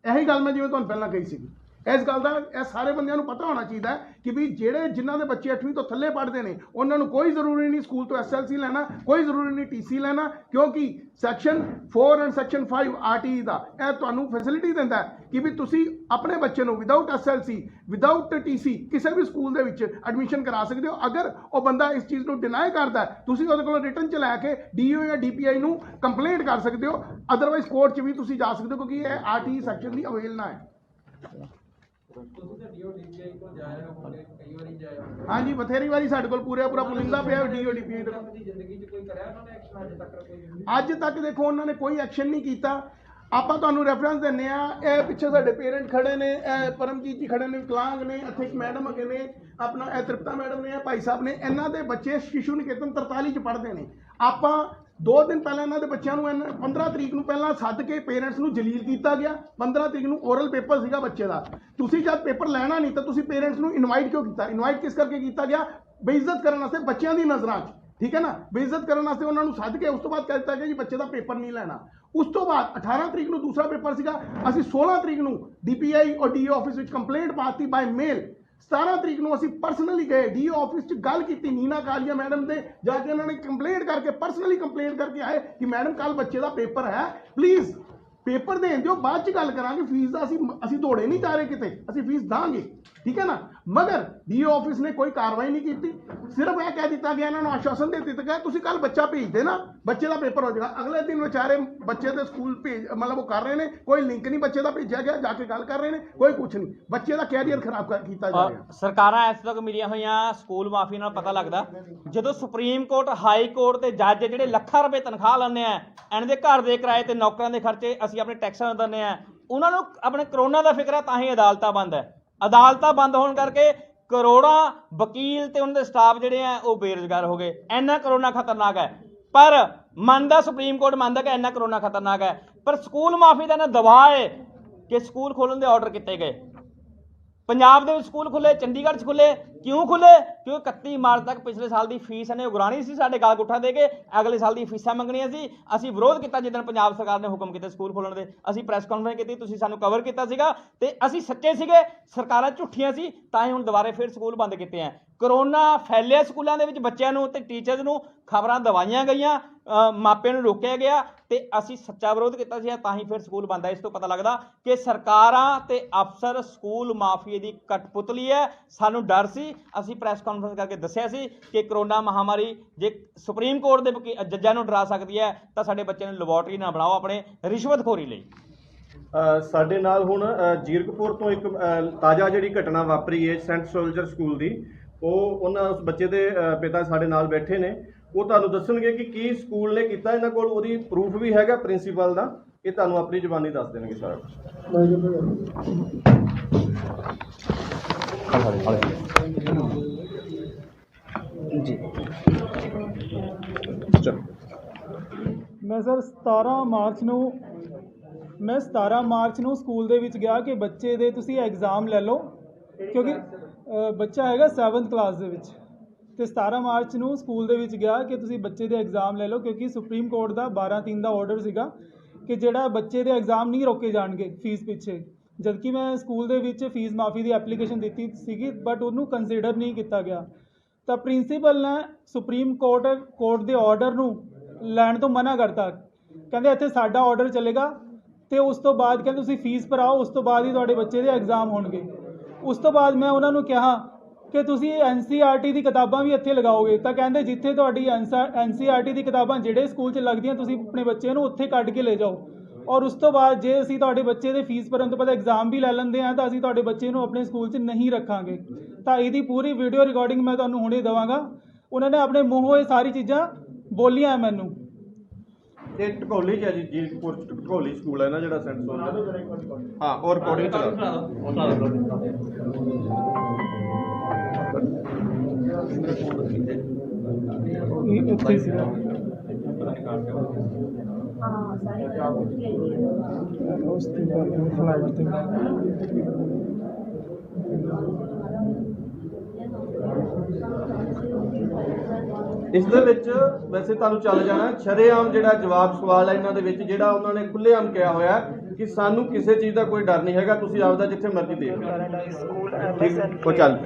ਇਹੀ ਗੱਲ ਮੈਂ ਜਿਵੇਂ ਤੁਹਾਨੂੰ ਪਹਿਲਾਂ ਕਹੀ ਸੀਗੀ। ਇਸ ਗੱਲ ਦਾ ਇਹ ਸਾਰੇ ਬੰਦਿਆਂ ਨੂੰ ਪਤਾ ਹੋਣਾ ਚਾਹੀਦਾ ਹੈ ਕਿ ਵੀ ਜਿਹੜੇ ਜਿਨ੍ਹਾਂ ਦੇ ਬੱਚੇ 8ਵੀਂ ਤੋਂ ਥੱਲੇ ਪੜ੍ਹਦੇ ਨੇ ਉਹਨਾਂ ਨੂੰ ਕੋਈ ਜ਼ਰੂਰੀ ਨਹੀਂ ਸਕੂਲ ਤੋਂ ਐਸਐਲਸੀ ਲੈਣਾ, ਕੋਈ ਜ਼ਰੂਰੀ ਨਹੀਂ ਟੀਸੀ ਲੈਣਾ, ਕਿਉਂਕਿ ਸੈਕਸ਼ਨ 4 ਐਂਡ ਸੈਕਸ਼ਨ 5 ਆਰਟੀ ਦਾ ਇਹ ਤੁਹਾਨੂੰ ਫੈਸਿਲਿਟੀ ਦਿੰਦਾ ਹੈ ਕਿ ਵੀ ਤੁਸੀਂ ਆਪਣੇ ਬੱਚੇ ਨੂੰ ਵਿਦਆਊਟ ਐਸਐਲਸੀ, ਵਿਦਆਊਟ ਟੀਸੀ ਕਿਸੇ ਵੀ ਸਕੂਲ ਦੇ ਵਿੱਚ ਐਡਮਿਸ਼ਨ ਕਰਾ ਸਕਦੇ ਹੋ। ਅਗਰ ਉਹ ਬੰਦਾ ਇਸ ਚੀਜ਼ ਨੂੰ ਡਿਨਾਈ ਕਰਦਾ ਹੈ, ਤੁਸੀਂ ਉਹਦੇ ਕੋਲੋਂ ਰਿਟਨ 'ਚ ਲੈ ਕੇ ਡੀਓ ਜਾਂ ਡੀਪੀਆਈ ਨੂੰ ਕੰਪਲੇਂਟ ਕਰ ਸਕਦੇ ਹੋ। ਅਦਰਵਾਈਜ਼ ਕੋਰਟ 'ਚ ਵੀ ਤੁਸੀਂ ਜਾ ਸਕਦੇ ਹੋ, ਕਿਉਂਕਿ ਇਹ ਆਰਟੀ ਸੈਕਸ਼ਨ ਦੀ ਅਵੇਲਨਾ ਹੈ। ਤੁਸੀਂ ਤਾਂ ਡੀਓ ਡੀਪੀਆਈ ਕੋਲ ਜਾਇਆ ਹੋਗੇ, ਕਈ ਵਾਰੀ ਜਾਇਆ ਹੋਗੇ। ਹਾਂਜੀ, ਬਥੇਰੀ ਵਾਰੀ ਸਾਡੇ ਕੋਲ ਪੂਰਾ ਪੁਲਿੰਦਾ ਪਿਆ ਡੀਓ ਡੀਪੀਆਈ ਦਾ। ਆਪਣੀ ਜ਼ਿੰਦਗੀ 'ਚ ਕੋਈ ਕਰਿਆ ਉਹਨਾਂ ਨੇ ਐਕਸ਼ਨ ਅਜੇ ਤੱਕ ਕੋਈ? ਅੱਜ ਤੱਕ ਦੇਖੋ ਉਹਨਾਂ ਨੇ ਕੋਈ ਐਕਸ਼ਨ ਨਹੀਂ ਕੀਤਾ। ਆਪਾਂ ਤੁਹਾਨੂੰ ਰੈਫਰੈਂਸ ਦਿੰਦੇ ਆ, ਇਹ ਪਿੱਛੇ ਸਾਡੇ ਪੇਰੈਂਟ ਖੜੇ ਨੇ, ਇਹ ਪਰਮਜੀਤ ਜੀ ਖੜੇ ਨੇ, ਵਿਕਲਾਂਗ ਨੇ, ਇੱਥੇ ਇੱਕ ਮੈਡਮ ਹੈਗੇ ਨੇ, ਆਪਣਾ ਇਹ ਤ੍ਰਿਪਤਾ ਮੈਡਮ ਨੇ, ਇਹ ਭਾਈ ਸਾਹਿਬ ਨੇ। ਇਹਨਾਂ ਦੇ ਬੱਚੇ ਸ਼ਿਸ਼ੂ ਨਿਕੇਤਨ 43 ਚ ਪੜ੍ਹਦੇ ਨੇ। ਆਪਾਂ 2 ਦਿਨ ਪਹਿਲਾਂ ਇਹਨਾਂ ਦੇ ਬੱਚਿਆਂ ਨੂੰ 15 ਤਰੀਕ ਨੂੰ ਪਹਿਲਾਂ ਸੱਦ ਕੇ ਪੇਰੈਂਟਸ ਨੂੰ ਜਲੀਲ ਕੀਤਾ ਗਿਆ। 15 ਤਰੀਕ ਨੂੰ ਓਰਲ ਪੇਪਰ ਸੀਗਾ ਬੱਚੇ ਦਾ। ਤੁਸੀਂ ਜਦ ਪੇਪਰ ਲੈਣਾ ਨਹੀਂ ਤਾਂ ਤੁਸੀਂ ਪੇਰੈਂਟਸ ਨੂੰ ਇਨਵਾਈਟ ਕਿਉਂ ਕੀਤਾ? ਇਨਵਾਈਟ ਕਿਸ ਕਰਕੇ ਕੀਤਾ ਗਿਆ? ਬੇਇੱਜ਼ਤ ਕਰਨ ਵਾਸਤੇ ਬੱਚਿਆਂ ਦੀ ਨਜ਼ਰਾਂ 'ਚ, ਠੀਕ ਹੈ ਨਾ, ਬੇਇੱਜ਼ਤ ਕਰਨ ਵਾਸਤੇ ਉਹਨਾਂ ਨੂੰ ਸੱਦ ਕੇ ਉਸ ਤੋਂ ਬਾਅਦ ਕਹਿ ਦਿੱਤਾ ਗਿਆ ਜੀ ਬੱਚੇ ਦਾ ਪੇਪਰ ਨਹੀਂ ਲੈਣਾ। ਉਸ ਤੋਂ ਬਾਅਦ 18 ਤਰੀਕ ਨੂੰ ਦੂਸਰਾ ਪੇਪਰ ਸੀਗਾ। ਅਸੀਂ 16 ਤਰੀਕ ਨੂੰ ਡੀਪੀਆਈ ਔਰ ਡੀਓ ਆਫਿਸ ਵਿੱਚ ਕੰਪਲੇਂਟ ਪਾਤੀ ਬਾਈ ਮੇਲ। 17 ਤਰੀਕ ਨੂੰ ਅਸੀਂ ਪਰਸਨਲੀ ਗਏ ਡੀਓ ਆਫਿਸ 'ਚ, ਗੱਲ ਕੀਤੀ ਨੀਨਾ ਕਾਲੀਆ ਮੈਡਮ ਦੇ, ਜਾ ਕੇ ਉਹਨਾਂ ਨੇ ਕੰਪਲੇਂਟ ਕਰਕੇ ਪਰਸਨਲੀ ਕੰਪਲੇਂਟ ਕਰਕੇ ਆਏ ਕਿ ਮੈਡਮ ਕੱਲ ਬੱਚੇ ਦਾ ਪੇਪਰ ਹੈ, ਪਲੀਜ਼ ਪੇਪਰ ਦੇਣ ਦਿਓ, ਬਾਅਦ 'ਚ ਗੱਲ ਕਰਾਂਗੇ। ਫੀਸ ਦਾ ਅਸੀਂ ਦੌੜੇ ਨਹੀਂ ਜਾ ਰਹੇ ਕਿਤੇ, ਅਸੀਂ ਫੀਸ ਦਾਂਗੇ, ਠੀਕ ਹੈ ਨਾ। ਮਗਰ ਡੀਓ ਆਫਿਸ ਨੇ ਕੋਈ ਕਾਰਵਾਈ ਨਹੀਂ ਕੀਤੀ। ਸਿਰਫ ਇਹ ਕਹਿ ਦਿੱਤਾ ਗਿਆ, ਇਹਨਾਂ ਨੂੰ ਆਸ਼ਵਾਸਨ ਦੇ ਦਿੱਤਾ ਗਿਆ ਤੁਸੀਂ ਕੱਲ ਬੱਚਾ ਭੇਜ ਦੇਣਾ, ਬੱਚੇ ਦਾ ਪੇਪਰ ਹੋ ਜਾਏਗਾ। ਅਗਲੇ ਦਿਨ ਵਿਚਾਰੇ ਬੱਚੇ ਦੇ ਸਕੂਲ ਮਤਲਬ ਉਹ ਕਰ ਰਹੇ ਨੇ, ਕੋਈ ਲਿੰਕ ਨਹੀਂ ਬੱਚੇ ਦਾ ਭੇਜਿਆ ਗਿਆ, ਜਾ ਕੇ ਗੱਲ ਕਰ ਰਹੇ ਨੇ, ਕੋਈ ਕੁਝ ਨਹੀਂ। ਬੱਚੇ ਦਾ ਕੈਰੀਅਰ ਖਰਾਬ ਕੀਤਾ ਜਾ ਰਿਹਾ। ਸਰਕਾਰਾਂ ਇਸ ਤੱਕ ਮਿਲੀਆਂ ਹੋਈਆਂ ਸਕੂਲ ਮਾਫੀ ਨਾਲ ਪਤਾ ਲੱਗਦਾ ਜਦੋਂ ਸੁਪਰੀਮ ਕੋਰਟ, ਹਾਈ ਕੋਰਟ ਤੇ ਜੱਜ ਜਿਹੜੇ ਲੱਖਾਂ ਰੁਪਏ ਤਨਖਾਹ ਲੈਂਦੇ ਆ, ਇਹਨਾਂ ਦੇ ਘਰ ਦੇ ਕਿਰਾਏ ਤੇ ਨੌਕਰਾਂ ਦੇ ਖਰਚੇ ਅਸੀਂ ਆਪਣੇ ਟੈਕਸਾਂ ਨੂੰ ਦਿੰਦੇ ਆ, ਉਹਨਾਂ ਨੂੰ ਆਪਣੇ ਕਰੋਨਾ ਦਾ ਫਿਕਰ ਹੈ, ਤਾਂ ਹੀ ਅਦਾਲਤਾਂ ਬੰਦ ਹੈ। ਅਦਾਲਤਾਂ ਬੰਦ ਹੋਣ ਕਰਕੇ ਕਰੋੜਾਂ ਵਕੀਲ ਤੇ ਉਹਨਾਂ ਦੇ ਸਟਾਫ ਜਿਹੜੇ ਆ ਉਹ ਬੇਰੁਜ਼ਗਾਰ ਹੋ ਗਏ। ਇੰਨਾ ਕਰੋਨਾ ਖਤਰਨਾਕ ਹੈ। ਪਰ ਮੰਨਦਾ ਸੁਪਰੀਮ ਕੋਰਟ ਮੰਨਦਾ ਕਿ ਇੰਨਾ ਕਰੋਨਾ ਖਤਰਨਾਕ ਹੈ, ਪਰ ਸਕੂਲ ਮਾਫੀ ਦਾ ਨਾ ਦਬਾਅ ਹੈ ਕਿ ਸਕੂਲ ਖੋਲ੍ਹਣ ਦੇ ਆਰਡਰ ਕੀਤੇ ਗਏ। ਪੰਜਾਬ ਦੇ ਵਿੱਚ ਸਕੂਲ ਖੁੱਲੇ, ਚੰਡੀਗੜ੍ਹ 'ਚ ਖੁੱਲੇ। ਕਿਉਂ ਖੁੱਲੇ? ਕਿਉਂਕਿ 31 ਮਾਰਚ ਤੱਕ ਪਿਛਲੇ ਸਾਲ ਦੀ ਫੀਸ ਇਹਨੇ ਉਗਰਾਣੀ ਸੀ, ਸਾਡੇ ਗਾਲ ਗੁੱਠਾ ਦੇ ਕੇ ਅਗਲੇ ਸਾਲ ਦੀ ਫੀਸਾਂ ਮੰਗਣੀਆਂ ਸੀ। ਅਸੀਂ ਵਿਰੋਧ ਕੀਤਾ ਜਿੱਦਣ ਪੰਜਾਬ ਸਰਕਾਰ ਨੇ ਹੁਕਮ ਕੀਤੇ ਸਕੂਲ ਖੋਲ੍ਹਣ ਦੇ। ਅਸੀਂ ਪ੍ਰੈਸ ਕਾਨਫਰੰਸ ਕੀਤੀ, ਤੁਸੀਂ ਸਾਨੂੰ ਕਵਰ ਕੀਤਾ ਸੀਗਾ ਤੇ ਅਸੀਂ ਸੱਚੇ ਸੀਗੇ, ਸਰਕਾਰਾਂ ਝੂਠੀਆਂ ਸੀ, ਤਾਂ ਹੀ ਹੁਣ ਦੁਬਾਰੇ ਫਿਰ ਸਕੂਲ ਬੰਦ ਕੀਤੇ ਆ। ਕਰੋਨਾ ਫੈਲਿਆ ਸਕੂਲਾਂ ਦੇ ਵਿੱਚ, ਬੱਚਿਆਂ ਨੂੰ ਤੇ ਟੀਚਰਸ ਨੂੰ ਖਬਰਾਂ ਦਵਾਈਆਂ ਗਈਆਂ, ਮਾਪਿਆਂ ਨੂੰ ਰੋਕਿਆ ਗਿਆ ਤੇ ਅਸੀਂ ਸੱਚਾ ਵਿਰੋਧ ਕੀਤਾ ਸੀ, ਤਾਂ ਹੀ ਫਿਰ ਸਕੂਲ ਬੰਦ ਹੈ। ਇਸ ਤੋਂ ਪਤਾ ਲੱਗਦਾ ਕਿ ਸਰਕਾਰਾਂ ਤੇ ਅਫਸਰ ਸਕੂਲ ਮਾਫੀਏ ਦੀ ਕਠਪੁਤਲੀ ਹੈ। ਸਾਨੂੰ ਡਰ ਸੀ, ਅਸੀਂ ਪ੍ਰੈਸ ਕਾਨਫਰੰਸ ਕਰਕੇ ਦੱਸਿਆ ਸੀ ਕਿ ਕਰੋਨਾ ਮਹਾਮਾਰੀ ਜੇ ਸੁਪਰੀਮ ਕੋਰਟ ਦੇ ਜੱਜਾਂ ਨੂੰ ਡਰਾ ਸਕਦੀ ਹੈ ਤਾਂ ਸਾਡੇ ਬੱਚਿਆਂ ਨੂੰ ਲੈਬੋਰਟਰੀ ਨਾ ਬਣਾਓ ਆਪਣੇ ਰਿਸ਼ਵਤਖੋਰੀ ਲਈ। ਸਾਡੇ ਨਾਲ ਹੁਣ ਜੀਰਕਪੁਰ ਤੋਂ ਇੱਕ ਤਾਜ਼ਾ ਜਿਹੜੀ ਘਟਨਾ ਵਾਪਰੀ ਹੈ ਸੈਂਟ ਸੋਲਜਰ ਸਕੂਲ ਦੀ, ਉਸ ਬੱਚੇ ਦੇ ਪਿਤਾ ਸਾਡੇ ਨਾਲ ਬੈਠੇ ਨੇ। ਉਹ ਤੁਹਾਨੂੰ ਦੱਸਣਗੇ ਕਿ ਕੀ ਸਕੂਲ ਨੇ ਕੀਤਾ। ਇਹਨਾਂ ਕੋਲ ਉਹਦੀ ਪ੍ਰੂਫ ਵੀ ਹੈਗਾ ਪ੍ਰਿੰਸੀਪਲ ਦਾ, ਇਹ ਤੁਹਾਨੂੰ ਆਪਣੀ ਜ਼ੁਬਾਨੀ ਦੱਸ ਦੇਣਗੇ ਸਾਰਾ ਕੁਛ। ਮੈਂ ਸਰ 17 ਮਾਰਚ ਨੂੰ ਸਕੂਲ ਦੇ ਵਿੱਚ ਗਿਆ ਕਿ ਬੱਚੇ ਦੇ ਤੁਸੀਂ ਐਗਜ਼ਾਮ ਲੈ ਲਓ, ਕਿਉਂਕਿ ਬੱਚਾ ਹੈਗਾ 7th ਕਲਾਸ ਦੇ ਵਿੱਚ, ਤੇ 17 ਮਾਰਚ ਨੂੰ ਸਕੂਲ ਦੇ ਵਿੱਚ ਗਿਆ ਕਿ ਤੁਸੀਂ ਬੱਚੇ ਦੇ ਐਗਜ਼ਾਮ ਲੈ ਲਓ, ਕਿਉਂਕਿ ਸੁਪਰੀਮ ਕੋਰਟ ਦਾ 12/3 ਦਾ ਆਰਡਰ ਸੀਗਾ ਕਿ ਜਿਹੜਾ ਬੱਚੇ ਦੇ ਐਗਜ਼ਾਮ ਨਹੀਂ ਰੋਕੇ ਜਾਣਗੇ ਫੀਸ ਪਿੱਛੇ। ਜਦਕਿ ਮੈਂ ਸਕੂਲ ਦੇ ਵਿੱਚ ਫੀਸ ਮਾਫੀ ਦੀ ਐਪਲੀਕੇਸ਼ਨ ਦਿੱਤੀ ਸੀਗੀ, ਬਟ ਉਹਨੂੰ ਕੰਸੀਡਰ ਨਹੀਂ ਕੀਤਾ ਗਿਆ। ਤਾਂ ਪ੍ਰਿੰਸੀਪਲ ਨੇ ਸੁਪਰੀਮ ਕੋਰਟ ਦੇ ਆਰਡਰ ਨੂੰ ਲੈਣ ਤੋਂ ਮਨਾ ਕਰਤਾ, ਕਹਿੰਦੇ ਇੱਥੇ ਸਾਡਾ ਆਰਡਰ ਚੱਲੇਗਾ ਤੇ ਉਸ ਤੋਂ ਬਾਅਦ ਕਹਿੰਦੇ ਤੁਸੀਂ ਫੀਸ ਭਰਾਓ, ਉਸ ਤੋਂ ਬਾਅਦ ਹੀ ਤੁਹਾਡੇ ਬੱਚੇ ਦੇ ਐਗਜ਼ਾਮ ਹੋਣਗੇ। ਉਸ ਤੋਂ ਬਾਅਦ ਮੈਂ ਉਹਨਾਂ ਨੂੰ ਕਿਹਾ ਕਿ ਤੁਸੀਂ NCERT ਦੀ ਕਿਤਾਬਾਂ ਵੀ ਇੱਥੇ ਲਗਾਓਗੇ, ਤਾਂ ਕਹਿੰਦੇ ਜਿੱਥੇ ਤੁਹਾਡੀ NCERT ਦੀ ਕਿਤਾਬਾਂ ਜਿਹੜੇ ਸਕੂਲ 'ਚ ਲੱਗਦੀਆਂ ਤੁਸੀਂ ਆਪਣੇ ਬੱਚੇ ਨੂੰ ਉੱਥੇ ਕੱਢ ਕੇ ਲੈ ਜਾਓ, ਔਰ ਉਸ ਤੋਂ ਬਾਅਦ ਜੇ ਅਸੀਂ ਤੁਹਾਡੇ ਬੱਚੇ ਦੇ ਫੀਸ ਭਰਨ ਤੋਂ ਬਾਅਦ ਐਗਜ਼ਾਮ ਵੀ ਲੈ ਲੈਂਦੇ ਹਾਂ ਤਾਂ ਅਸੀਂ ਤੁਹਾਡੇ ਬੱਚੇ ਨੂੰ ਆਪਣੇ ਸਕੂਲ 'ਚ ਨਹੀਂ ਰੱਖਾਂਗੇ। ਤਾਂ ਇਹਦੀ ਪੂਰੀ ਵੀਡੀਓ ਰਿਕਾਰਡਿੰਗ ਮੈਂ ਤੁਹਾਨੂੰ ਹੁਣੇ ਦੇਵਾਂਗਾ। ਉਹਨਾਂ ਨੇ ਆਪਣੇ ਮੂੰਹੋਂ ਇਹ ਸਾਰੀ ਚੀਜ਼ਾਂ ਬੋਲੀਆਂ ਮੈਨੂੰ। ਇਹ ਢਕੋਲੀ ਚ ਹੈ ਜੀ, ਜੀਰਕਪੁਰ ਚ ਢਕੋਲੀ ਸਕੂਲ ਹੈ ਨਾ ਜਿਹੜਾ ਸੈਂਟ ਸੋਲ। ਹਾਂ, ਉਹ ਰਿਕਾਰਡਿੰਗ ਚਲਾ ਇੱਥੇ ਸੀ ਉਸ ਤੇ ਫਲਾਈਟ ਤੇ ਇਸ ਦੇ ਵਿੱਚ ਵੈਸੇ ਤੁਹਾਨੂੰ ਚੱਲ ਜਾਣਾ ਸ਼ਰੇਆਮ ਜਿਹੜਾ ਜਵਾਬ ਸਵਾਲ ਹੈ ਇਹਨਾਂ ਦੇ ਵਿੱਚ, ਜਿਹੜਾ ਉਹਨਾਂ ਨੇ ਖੁੱਲ੍ਹੇਆਮ ਕਿਹਾ ਹੋਇਆ ਕਿ ਸਾਨੂੰ ਕਿਸੇ ਚੀਜ਼ ਦਾ ਕੋਈ ਡਰ ਨਹੀਂ ਹੈਗਾ, ਤੁਸੀਂ ਆਪਦਾ ਜਿੱਥੇ ਮਰਜ਼ੀ ਦੇਖ ਲਓ। ਠੀਕ, ਉਹ ਚੱਲ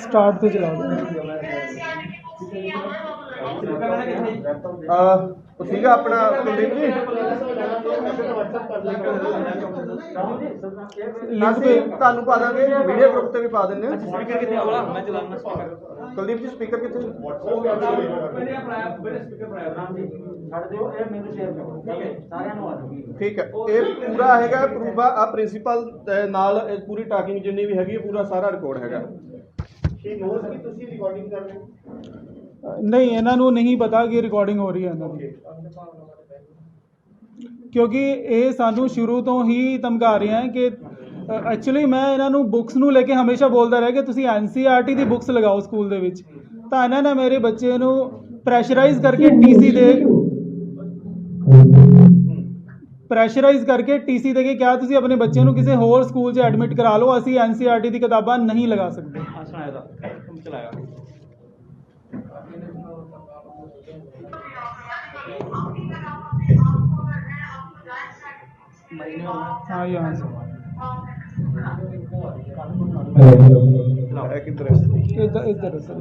ਸਟਾਰਟ ਤੇ ਚਲਾ ਦੋ। ਉਹ ਸੀਗਾ ਆਪਣਾ ਕੁਲਦੀਪ ਜੀ, ਅਸੀਂ ਤੁਹਾਨੂੰ ਪਾ ਦਾਂਗੇ, ਵੀਡੀਓ ਗਰੁੱਪ ਤੇ ਵੀ ਪਾ ਦਿੰਦੇ ਹਾਂ। ਸਪੀਕਰ ਕਿੱਥੇ ਆ ਵਾਲਾ ਮੈਂ ਚਲਾਉਣਾ ਸਪੀਕਰ। ਕੁਲਦੀਪ ਜੀ ਸਪੀਕਰ ਕਿੱਥੇ? ਠੀਕ ਹੈ, ਇਹ ਪੂਰਾ ਹੈਗਾ ਪ੍ਰੂਫ ਆ ਪ੍ਰਿੰਸੀਪਲ ਨਾਲ ਪੂਰੀ ਟਾਕਿੰਗ ਜਿੰਨੀ ਵੀ ਹੈਗੀ ਪੂਰਾ ਸਾਰਾ ਰਿਕਾਰਡ ਹੈਗਾ। ਤੁਸੀਂ ਰਿਕਾਰਡਿੰਗ ਕਰ ਰਹੇ ਹੋ? ਨਹੀਂ, ਇਹਨਾਂ ਨੂੰ ਨਹੀਂ ਪਤਾ ਕਿ ਰਿਕਾਰਡਿੰਗ ਹੋ ਰਹੀ ਹੈ ਇਹਨਾਂ ਦੀ, ਕਿਉਂਕਿ ਇਹ ਸਾਨੂੰ ਸ਼ੁਰੂ ਤੋਂ ਹੀ ਧਮਕਾ ਰਹੇ ਹੈ ਕਿ ਐਕਚੁਅਲੀ ਮੈਂ ਇਹਨਾਂ ਨੂੰ ਬੁੱਕਸ ਨੂੰ ਲੈ ਕੇ ਹਮੇਸ਼ਾ ਬੋਲਦਾ ਰਿਹਾ ਕਿ ਤੁਸੀਂ NCERT ਦੀ ਬੁੱਕਸ ਲਗਾਓ ਸਕੂਲ ਦੇ ਵਿੱਚ। ਤਾਂ ਇਹਨਾਂ ਨੇ ਮੇਰੇ ਬੱਚੇ ਨੂੰ ਪ੍ਰੈਸ਼ਰਾਈਜ਼ ਕਰਕੇ TC ਦੇ ਕੇ ਕਿਹਾ ਤੁਸੀਂ ਆਪਣੇ ਬੱਚੇ ਨੂੰ ਕਿਸੇ ਹੋਰ ਸਕੂਲ 'ਚ ਐਡਮਿਟ ਕਰਾ ਲਓ, ਅਸੀਂ NCERT ਦੀ ਕਿਤਾਬਾਂ ਨਹੀਂ ਲਗਾ ਸਕਦੇ। हाँ, यहाँ से किधर इधर इधर है सर।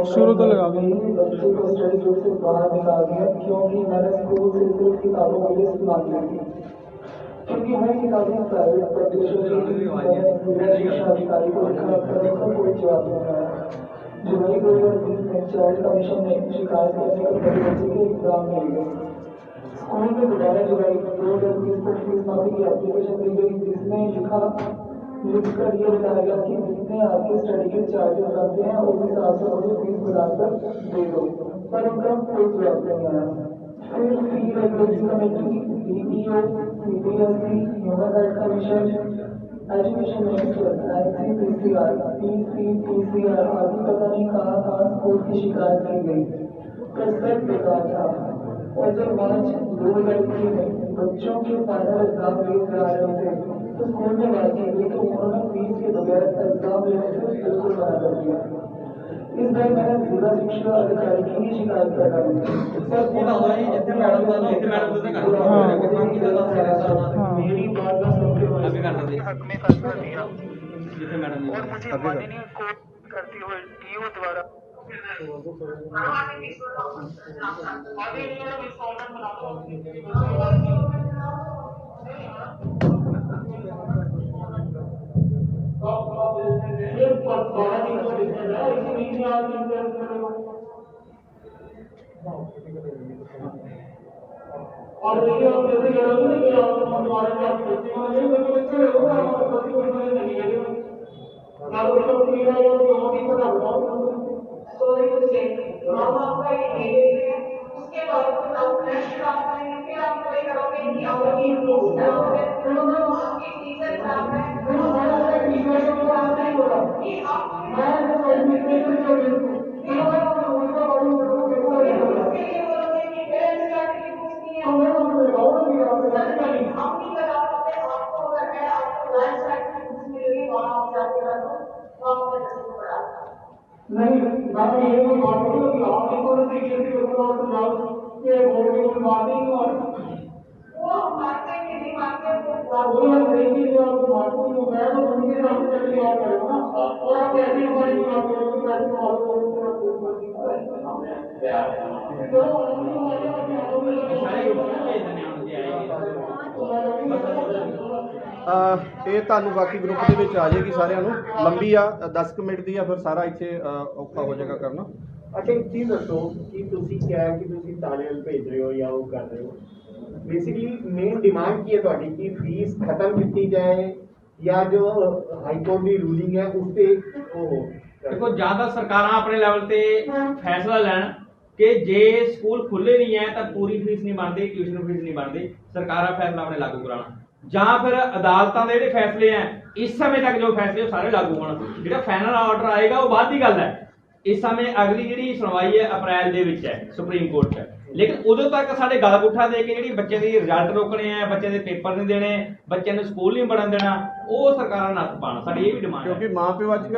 शुरू तो लगा दो। क्योंकि मैंने स्कूल से सिर्फ किताबों के लिए इस्तेमाल की थी, क्योंकि मैं किताबें प्राइवेट अधिकारी को कोई जवाब नहीं आया। जुलाई 2020 में चाइल्ड कमीशन ने शिकायत करने पर मेरे बच्चे के एग्जाम मिल गए। स्कूल में दोबारा जुलाई में 2020 को फीस माफी की एप्लीकेशन दी गई, जिसमें लिखकर ये बताया गया कि जितने आपके स्टडी के चार्जेस बनते हैं उस हिसाब से मुझे फीस बनाकर दे दो, पर उनका कोई जवाब नहीं आया। फिर fee regulatory committee, DPO, CBSE, human right commission, education minister, ICPCR, PCPCR आदि पता नहीं कहाँ स्कूल की शिकायत की गई। कसरत बेकार था। और जब मार्च 2021 में बच्चों के फाइनल एग्जाम लिए जा रहे थे तो स्कूल ने बात की कि उन्होंने फीस के बगैर एग्जाम लेने से बिल्कुल मना कर दिया। इस बार मैंने जिला शिक्षा अधिकारी की ही शिकायत कर रहा मेरी बात का सबके हक में फैसला दिया और मुझे माननीय कोर्ट करती हुए DO द्वारा और देखिए आप जैसे कह रहे हो ना कि आप हमारे पास बच्चे हैं ये तो बच्चे होगा हमारे बच्चे को नहीं है ना तो ठीक है ये तो भी पता बताओ So they would say, हम आपका ये दे देते हैं, उसके बाद फिर आप नेक्स्ट काम करेंगे, फिर आप कोई करोगे कि आपकी फीस ना हो, आपकी फीस एग्जाम है, कि नहीं बाकी ये कोई बात नहीं है कि आप ही को नहीं किसी को और जाओ ये बोर्ड की कोई बात नहीं और वो मानते हैं नहीं मानते वो नहीं कि जो आप बात को मैं तो उनके साथ चली बात करूँ ना और आप कैसे हमारी बात करोगे कैसे बात ਇਹ ਤੁਹਾਨੂੰ ਬਾਕੀ ਗਰੁੱਪ ਦੇ ਵਿੱਚ ਆ ਜਾਏਗੀ ਸਾਰਿਆਂ ਨੂੰ ਲੰਬੀ ਆ 10 ਮਿੰਟ ਦੀ ਆ ਫਿਰ ਸਾਰਾ ਇੱਥੇ ਔਖਾ ਹੋ ਜਾਏਗਾ ਕਰਨਾ ਅੱਛਾ ਇੱਕ ਚੀਜ਼ ਦੱਸੋ ਕਿ ਤੁਸੀਂ ਕਿਹਾ ਕਿ ਤੁਸੀਂ ਤਾਲੀਬਾਨ ਭੇਜ ਰਹੇ ਹੋ ਜਾਂ ਉਹ ਕਰ ਰਹੇ ਹੋ ਬੇਸਿਕਲੀ ਮੇਨ ਡਿਮਾਂਡ ਕੀ ਹੈ ਤੁਹਾਡੀ ਕਿ ਫੀਸ ਖਤਮ ਕੀਤੀ ਜਾਏ ਜਾਂ ਜੋ ਹਾਈ ਕੋਰਟ ਦੀ ਰੂਲਿੰਗ ਹੈ ਉਸ ਤੇ ਉਹ देखो ज्यादा सरकारां अपने लेवल ते फैसला लैन कि जे स्कूल खुले नहीं है तो पूरी फीस नहीं बनती ट्यूशन फीस नहीं बनती सरकारां फैसला अपने लागू कराना ਜਾਂ ਫਿਰ ਅਦਾਲਤਾਂ ਦੇ ਜਿਹੜੇ ਫੈਸਲੇ ਆ ਇਸ ਸਮੇਂ ਤੱਕ ਜੋ ਫੈਸਲੇ ਉਹ ਸਾਰੇ ਲਾਗੂ ਹੋਣ ਜਿਹੜਾ ਫਾਈਨਲ ਆਰਡਰ ਆਏਗਾ ਉਹ ਬਾਅਦ ਦੀ ਗੱਲ ਹੈ ਇਸ ਸਮੇਂ ਅਗਲੀ ਜਿਹੜੀ ਸੁਣਵਾਈ ਹੈ ਅਪ੍ਰੈਲ ਦੇ ਵਿੱਚ ਹੈ ਸੁਪਰੀਮ ਕੋਰਟ 'ਚ ਲੇਕਿਨ ਉਦੋਂ ਤੱਕ ਸਾਡੇ ਗਲ ਗੁੱਠਾ ਦੇ ਕੇ ਜਿਹੜੀ ਬੱਚੇ ਦੀ ਰਿਜ਼ਲਟ ਰੋਕਣੇ ਆ ਬੱਚੇ ਦੇ ਪੇਪਰ ਨਹੀਂ ਦੇਣੇ ਬੱਚਿਆਂ ਨੂੰ ਸਕੂਲ ਨਹੀਂ ਪੜ੍ਹਨ ਦੇਣਾ ਉਹ ਸਰਕਾਰਾਂ ਨੱਥ ਪਾਉਣ ਸਾਡੀ ਇਹ ਵੀ ਡਿਮਾਂਡ ਹੈ ਕਿਉਂਕਿ ਮਾਂ ਪਿਓ ਅੱਜ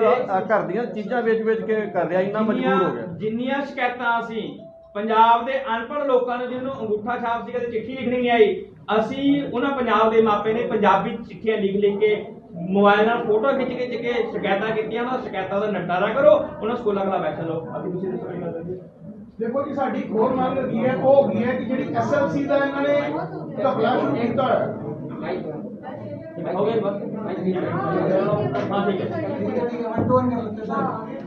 ਘਰ ਦੀਆਂ ਚੀਜ਼ਾਂ ਵੇਚ ਕੇ ਕਰ ਰਿਹਾ ਇੰਨਾ ਮਜਬੂਰ ਹੋ ਗਿਆ ਜਿੰਨੀਆਂ ਸ਼ਿਕਾਇਤਾਂ ਅਸੀਂ ਪੰਜਾਬ ਦੇ ਅਨਪੜ੍ਹ ਲੋਕਾਂ ਨੂੰ ਜਿਹਨੂੰ ਅੰਗੂਠਾ ਛਾਪ ਸੀ ਕਦੇ ਚਿੱਠੀ ਲਿਖਣੀ ਨਹੀਂ ਆਈ ਅਸੀਂ ਉਹਨਾਂ ਪੰਜਾਬ ਦੇ ਮਾਪੇ ਨੇ ਪੰਜਾਬੀ ਚਿੱਠੀਆਂ ਲਿਖ ਕੇ ਮੋਬਾਈਲ ਨਾਲ ਫੋਟੋ ਖਿੱਚ ਕੇ ਸ਼ਿਕਾਇਤਾਂ ਕੀਤੀਆਂ ਉਹਨਾਂ ਸ਼ਿਕਾਇਤਾਂ ਦਾ ਨਿਪਟਾਰਾ ਕਰੋ ਉਹਨਾਂ ਸਕੂਲਾਂ ਖਿਲਾਫ ਐਕਸ਼ਨ ਲਓ ਅਸੀਂ ਤੁਸੀਂ ਦੱਸੋ ਕੀ ਗੱਲ ਹੈ ਦੇਖੋ ਜੀ ਸਾਡੀ ਇੱਕ ਹੋਰ ਮੰਗ ਹੈਗੀ ਹੈ ਉਹ ਹੈਗੀ ਹੈ ਕਿ ਜਿਹੜੀ ਐਸਐਲਸੀ ਦਾ ਇਹਨਾਂ ਨੇ ਘਪਲਾ ਸ਼ੁਰੂ ਕੀਤਾ ਹੋਇਆ ਹੋ ਗਏ ਬਸ ਹਾਂ ਠੀਕ ਹੈ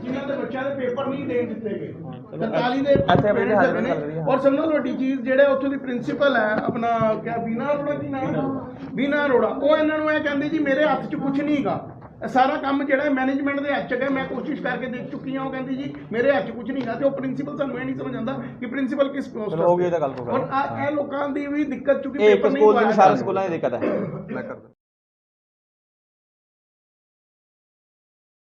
ਜਿਨ੍ਹਾਂ ਦੇ ਬੱਚਿਆਂ ਦੇ ਪੇਪਰ ਨਹੀਂ ਦੇਣ ਦਿੱਤੇ ਗਏ 43 ਦੇ parents ਹੈਗੇ ਨੇ ਔਰ ਸਭ ਤੋਂ ਵੱਡੀ ਚੀਜ਼ ਜਿਹੜੇ ਉੱਥੋਂ ਦੀ ਪ੍ਰਿੰਸੀਪਲ ਹੈ ਆਪਣਾ ਕਿਆ ਬੀਨਾ ਅਰੋੜਾ ਕੀ ਨਾਮ ਬੀਨਾ ਅਰੋੜਾ ਉਹ ਇਹਨਾਂ ਨੂੰ ਇਹ ਕਹਿੰਦੀ ਜੀ ਮੇਰੇ ਹੱਥ 'ਚ ਕੁਝ ਨਹੀਂ ਹੈਗਾ ਸਾਰਾ ਕੰਮ ਜਿਹੜਾ ਮੈਨੇਜਮੈਂਟ ਦੇ ਹੱਥ 'ਚ ਹੈ ਮੈਂ ਕੋਸ਼ਿਸ਼ ਕਰਕੇ ਦੇਖ ਚੁੱਕੀ ਹਾਂ ਉਹ ਕਹਿੰਦੀ ਜੀ ਮੇਰੇ ਹੱਥ 'ਚ ਕੁਝ ਨਹੀਂ ਹੈਗਾ ਤੇ ਉਹ ਪ੍ਰਿੰਸੀਪਲ ਸਾਨੂੰ ਇਹ ਨਹੀਂ ਸਮਝ ਆਉਂਦਾ ਕਿ ਪ੍ਰਿੰਸੀਪਲ ਕਿਸ ਪੋਸਟ ਤੇ ਹੋ ਗਈ ਇਹਦਾ ਗੱਲ ਔਰ ਇਹ ਲੋਕਾਂ ਦੀ ਵੀ ਦਿੱਕਤ ਚੁੱਕੀ ਪੇਪਰ ਨਹੀਂ ਸਾਰੇ ਸਕੂਲਾਂ ਦੀ ਦਿੱਕਤ ਹੈ ਮੈਂ ਕਰਦਾ